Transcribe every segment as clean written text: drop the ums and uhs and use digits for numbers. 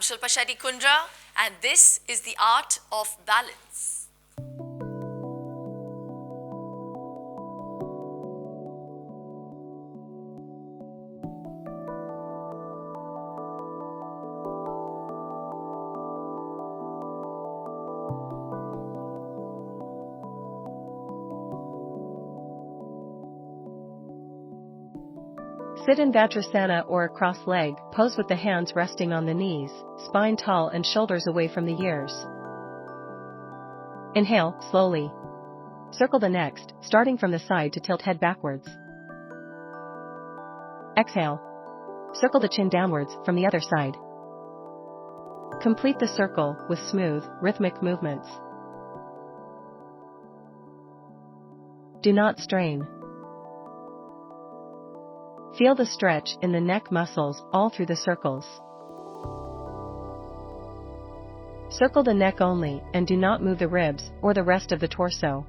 Shilpa Shetty Kundra, and this is the art of balance. Sit in Vajrasana or a cross-leg pose with the hands resting on the knees, spine tall and shoulders away from the ears. Inhale, slowly. Circle the next, starting from the side to tilt head backwards. Exhale. Circle the chin downwards from the other side. Complete the circle with smooth, rhythmic movements. Do not strain. Feel the stretch in the neck muscles all through the circles. Circle the neck only and do not move the ribs or the rest of the torso.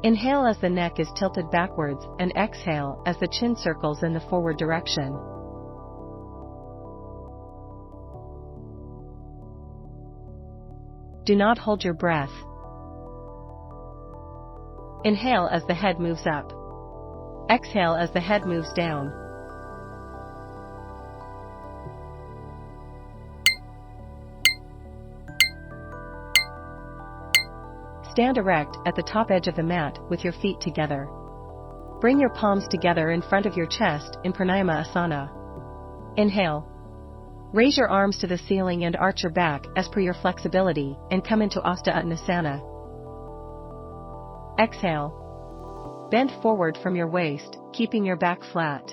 Inhale as the neck is tilted backwards and exhale as the chin circles in the forward direction. Do not hold your breath. Inhale as the head moves up. Exhale as the head moves down. Stand erect at the top edge of the mat with your feet together. Bring your palms together in front of your chest in Pranayama Asana. Inhale. Raise your arms to the ceiling and arch your back as per your flexibility and come into Asta Uttanasana. Exhale. Bend forward from your waist, keeping your back flat.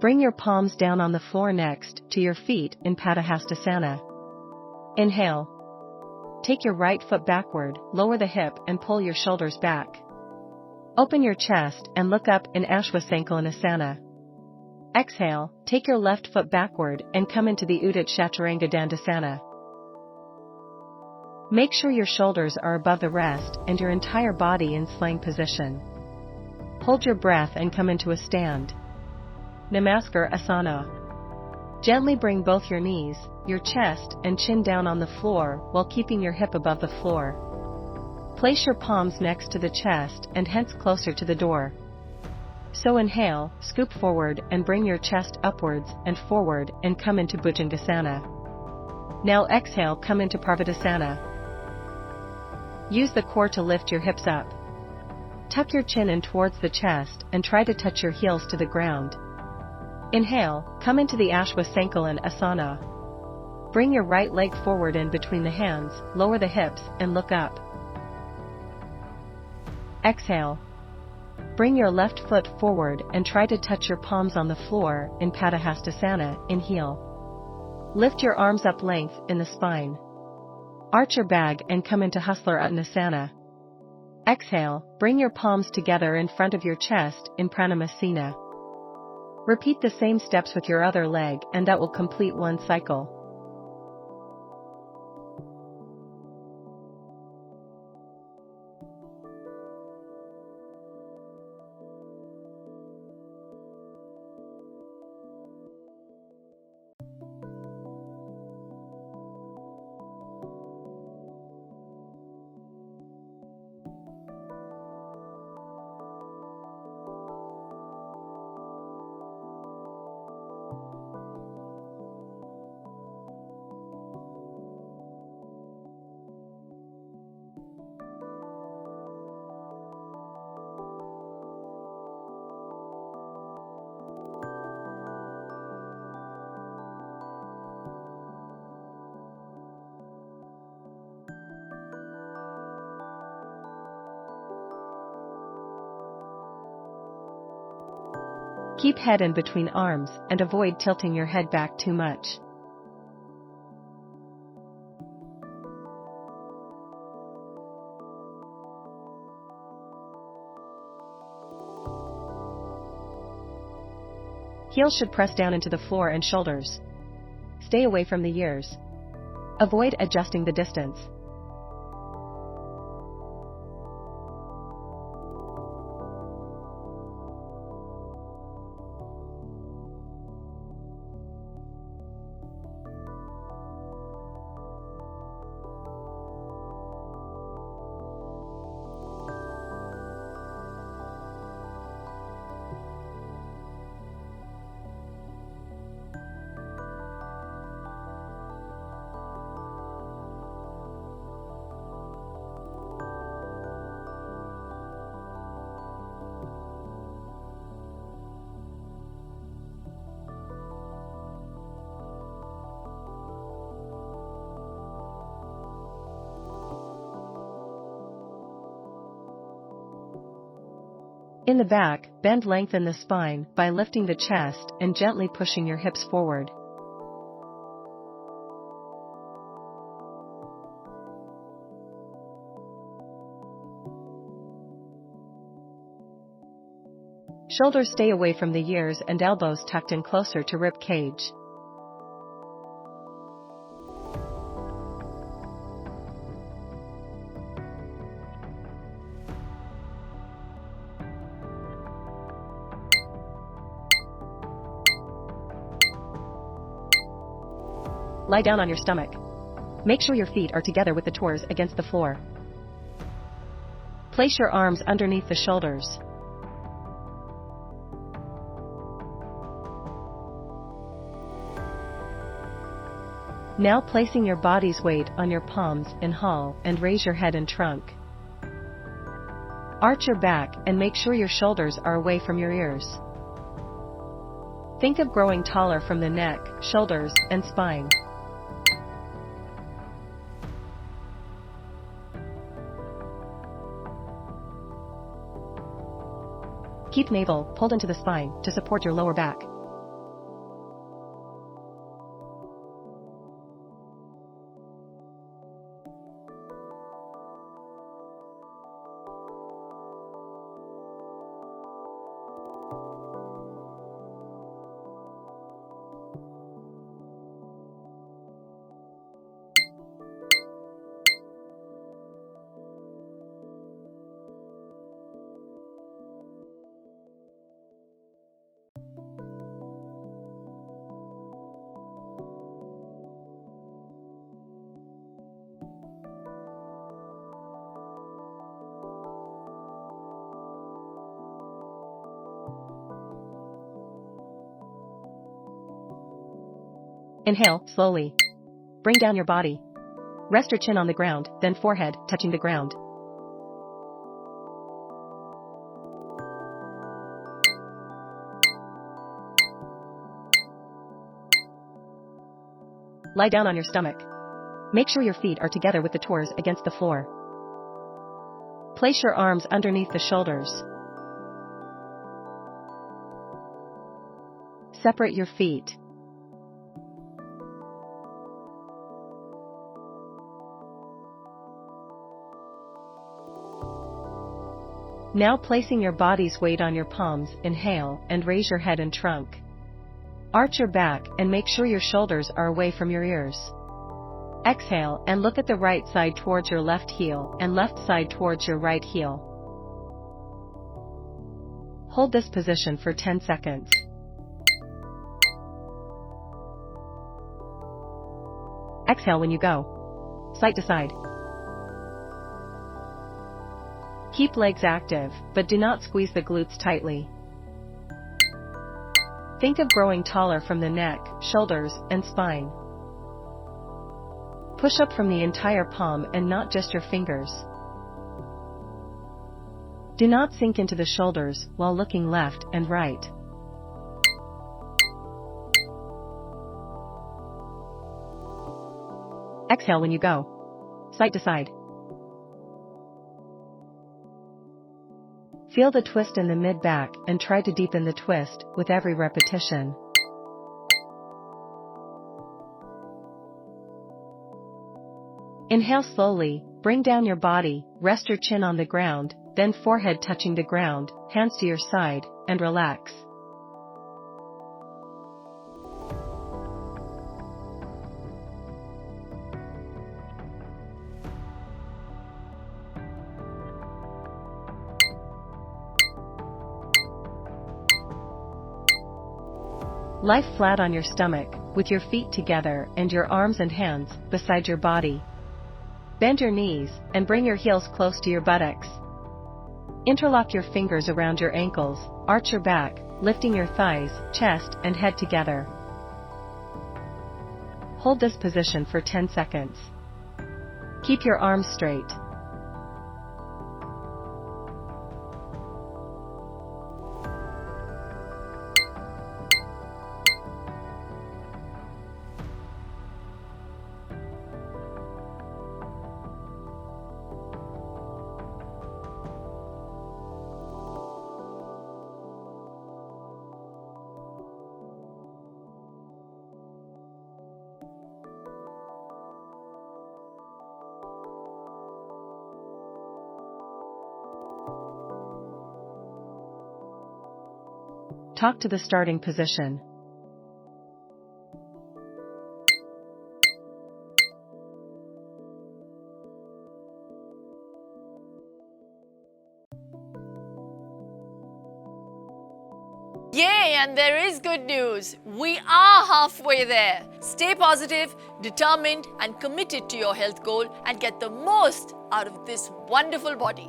Bring your palms down on the floor next to your feet in Padahastasana. Inhale. Take your right foot backward, lower the hip and pull your shoulders back. Open your chest and look up in Ashwasankalanasana. Exhale, take your left foot backward and come into the Udit Chaturanga Dandasana. Make sure your shoulders are above the rest and your entire body in slang position. Hold your breath and come into a stand. Namaskar Asana. Gently bring both your knees, your chest and chin down on the floor while keeping your hip above the floor. Place your palms next to the chest and hence closer to the door. So inhale, scoop forward and bring your chest upwards and forward and come into Bhujangasana. Now exhale, come into Parvatasana. Use the core to lift your hips up. Tuck your chin in towards the chest and try to touch your heels to the ground. Inhale, come into the Ashwasankalan Asana. Bring your right leg forward in between the hands, lower the hips and look up. Exhale. Bring your left foot forward and try to touch your palms on the floor in Padahastasana. Inhale. Lift your arms up length in the spine. Arch your back and come into Hustler Uttanasana. Exhale, bring your palms together in front of your chest in Pranamasena. Repeat the same steps with your other leg and that will complete one cycle. Keep head in between arms and avoid tilting your head back too much. Heels should press down into the floor and shoulders. Stay away from the ears. Avoid adjusting the distance. In the back, bend, lengthen the spine by lifting the chest and gently pushing your hips forward. Shoulders stay away from the ears and elbows tucked in closer to rib cage. Lie down on your stomach. Make sure your feet are together with the toes against the floor. Place your arms underneath the shoulders. Now placing your body's weight on your palms, inhale and raise your head and trunk. Arch your back and make sure your shoulders are away from your ears. Think of growing taller from the neck, shoulders, and spine. Keep navel pulled into the spine to support your lower back. Inhale, slowly. Bring down your body. Rest your chin on the ground, then forehead touching the ground. Lie down on your stomach. Make sure your feet are together with the toes against the floor. Place your arms underneath the shoulders. Separate your feet. Now placing your body's weight on your palms, inhale and raise your head and trunk. Arch your back and make sure your shoulders are away from your ears. Exhale and look at the right side towards your left heel and left side towards your right heel. Hold this position for 10 seconds. Exhale when you go. Side to side. Keep legs active, but do not squeeze the glutes tightly. Think of growing taller from the neck, shoulders, and spine. Push up from the entire palm and not just your fingers. Do not sink into the shoulders while looking left and right. Exhale when you go. Side to side. Feel the twist in the mid-back and try to deepen the twist with every repetition. Inhale slowly, bring down your body, rest your chin on the ground, then forehead touching the ground, hands to your side, and relax. Lie flat on your stomach, with your feet together and your arms and hands beside your body. Bend your knees and bring your heels close to your buttocks. Interlock your fingers around your ankles, arch your back, lifting your thighs, chest, and head together. Hold this position for 10 seconds. Keep your arms straight. talk to the starting position. Yay, and there is good news. We are halfway there. Stay positive, determined, and committed to your health goal and get the most out of this wonderful body.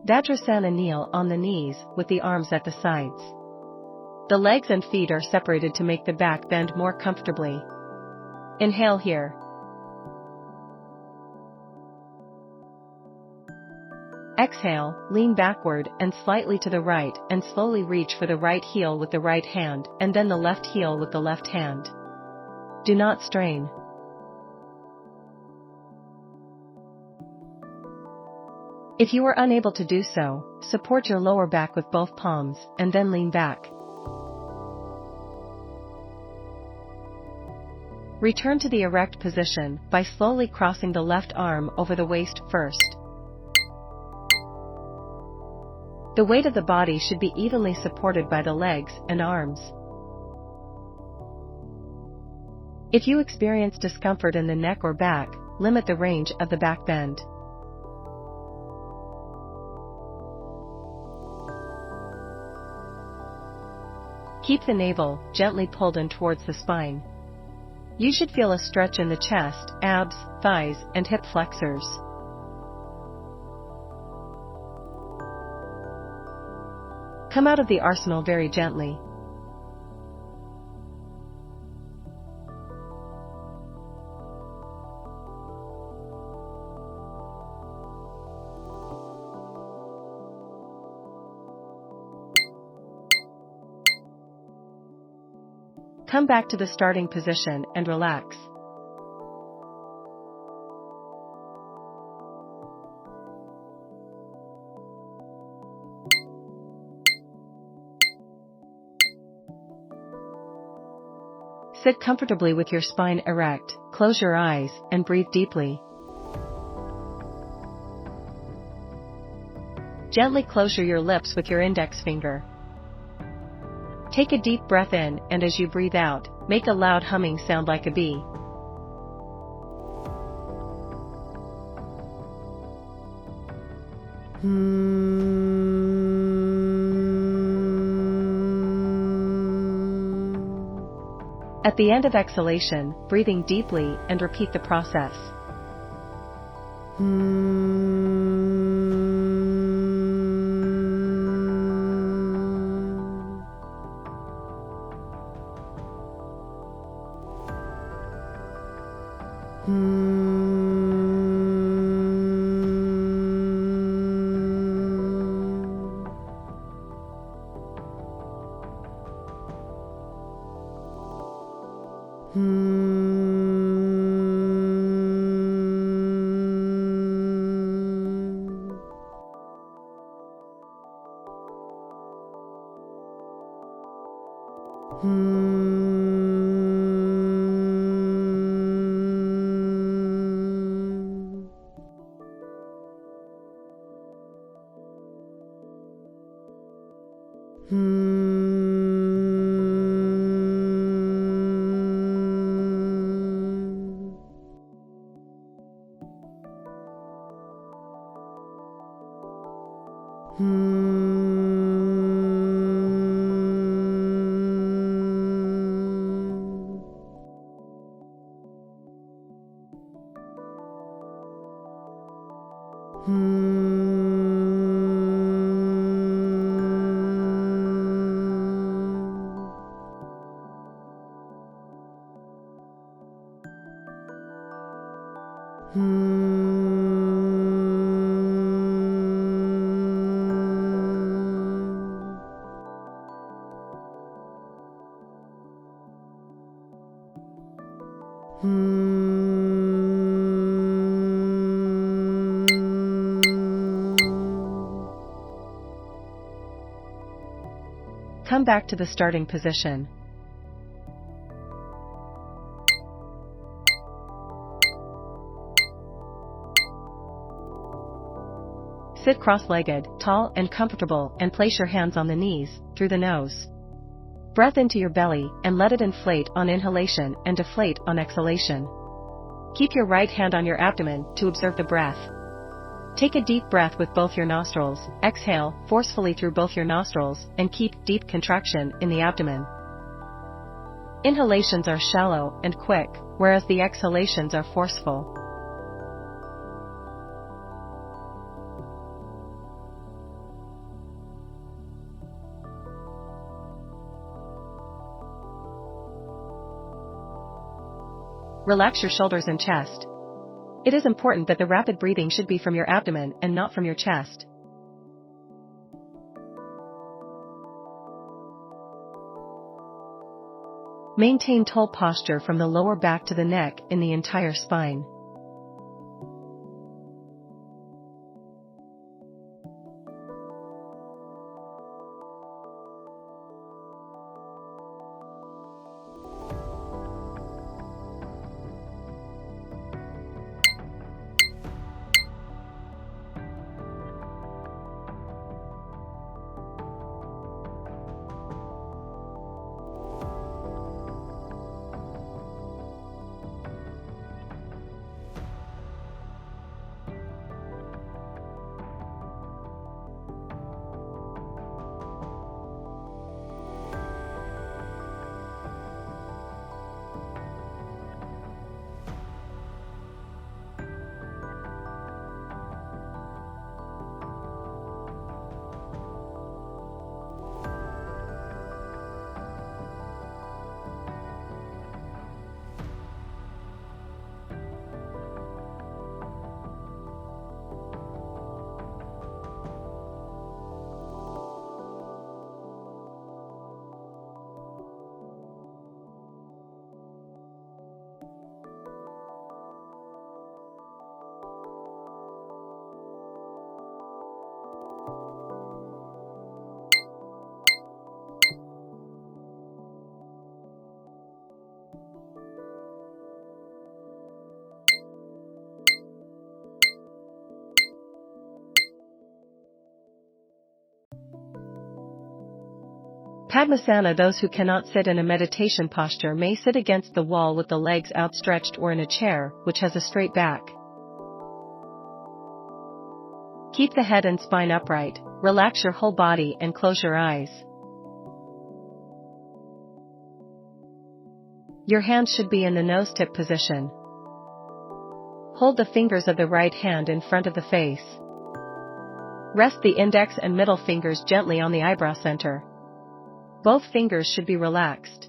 Vajrasana, kneel on the knees with the arms at the sides. The legs and feet are separated to make the back bend more comfortably. Inhale here. Exhale, lean backward and slightly to the right and slowly reach for the right heel with the right hand and then the left heel with the left hand. Do not strain. If you are unable to do so, support your lower back with both palms and then lean back. Return to the erect position by slowly crossing the left arm over the waist first. The weight of the body should be evenly supported by the legs and arms. If you experience discomfort in the neck or back, limit the range of the back bend. Keep the navel gently pulled in towards the spine. You should feel a stretch in the chest, abs, thighs, and hip flexors. Come out of the arsenal very gently. Come back to the starting position and relax. Sit comfortably with your spine erect, close your eyes, and breathe deeply. Gently close your lips with your index finger. Take a deep breath in, and as you breathe out, make a loud humming sound like a bee. At the end of exhalation, breathing deeply and repeat the process. Come back to the starting position. Sit cross-legged, tall and comfortable, and place your hands on the knees, through the nose. Breath into your belly and let it inflate on inhalation and deflate on exhalation. Keep your right hand on your abdomen to observe the breath. Take a deep breath with both your nostrils, exhale forcefully through both your nostrils, and keep deep contraction in the abdomen. Inhalations are shallow and quick, whereas the exhalations are forceful. Relax your shoulders and chest. It is important that the rapid breathing should be from your abdomen and not from your chest. Maintain tall posture from the lower back to the neck in the entire spine. Padmasana. Those who cannot sit in a meditation posture may sit against the wall with the legs outstretched or in a chair, which has a straight back. Keep the head and spine upright, relax your whole body and close your eyes. Your hands should be in the nose-tip position. Hold the fingers of the right hand in front of the face. Rest the index and middle fingers gently on the eyebrow center. Both fingers should be relaxed.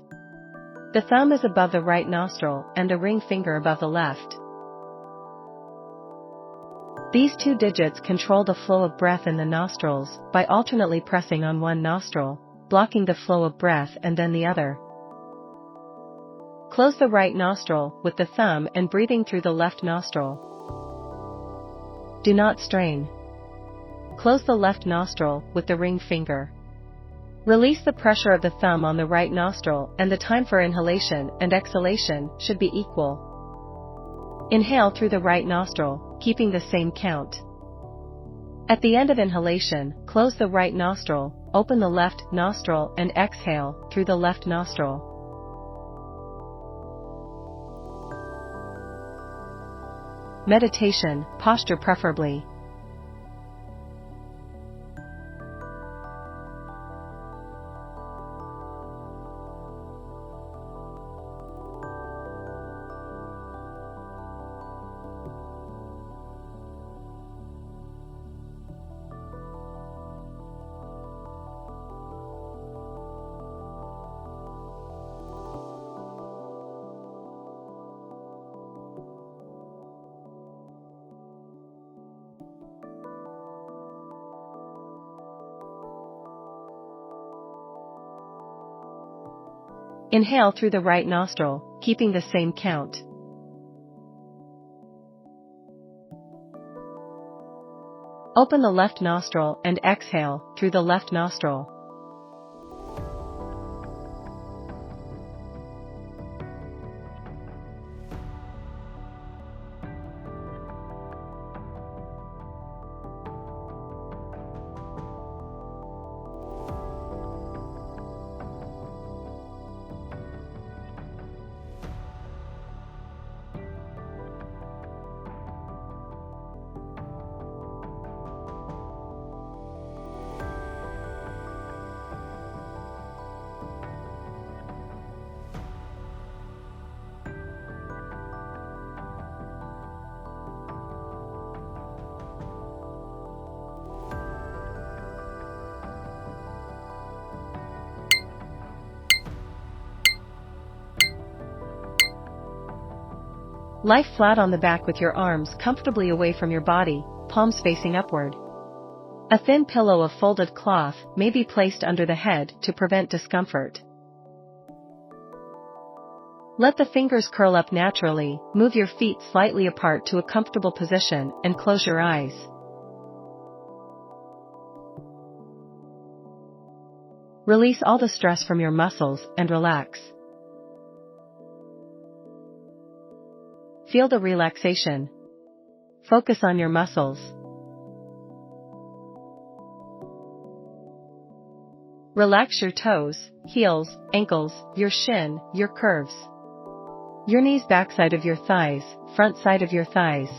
The thumb is above the right nostril and the ring finger above the left. These two digits control the flow of breath in the nostrils by alternately pressing on one nostril, blocking the flow of breath, and then the other. Close the right nostril with the thumb and breathing through the left nostril. Do not strain. Close the left nostril with the ring finger. Release the pressure of the thumb on the right nostril, and the time for inhalation and exhalation should be equal. Inhale through the right nostril, keeping the same count. At the end of inhalation, close the right nostril, open the left nostril, and exhale through the left nostril. Meditation posture preferably. Inhale through the right nostril, keeping the same count. Open the left nostril and exhale through the left nostril. Lie flat on the back with your arms comfortably away from your body, palms facing upward. A thin pillow of folded cloth may be placed under the head to prevent discomfort. Let the fingers curl up naturally, move your feet slightly apart to a comfortable position, and close your eyes. Release all the stress from your muscles and relax. Feel the relaxation. Focus on your muscles. Relax your toes, heels, ankles, your shin, your curves. Your knees, backside of your thighs, front side of your thighs.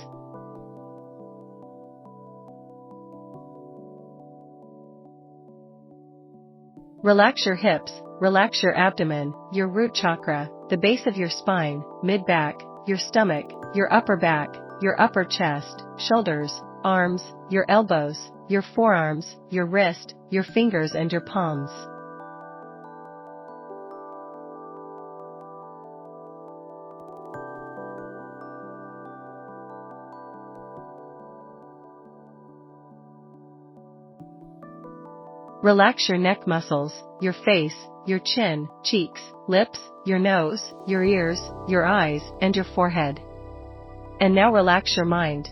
Relax your hips, relax your abdomen, your root chakra, the base of your spine, mid-back, your stomach, your upper back, your upper chest, shoulders, arms, your elbows, your forearms, your wrist, your fingers and your palms. Relax your neck muscles, your face, your chin, cheeks, lips, your nose, your ears, your eyes, and your forehead. And now relax your mind.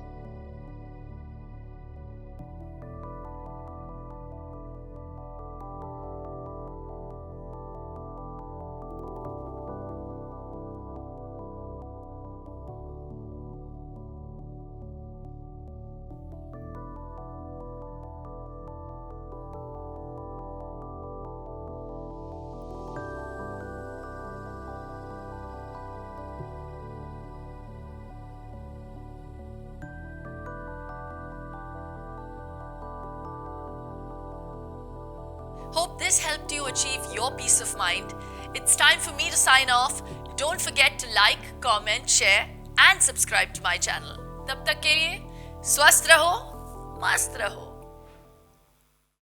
Hope this helped you achieve your peace of mind. It's time for me to sign off. Don't forget to like, comment, share and subscribe to my channel. तब तक के लिए स्वस्थ रहो, मस्त रहो.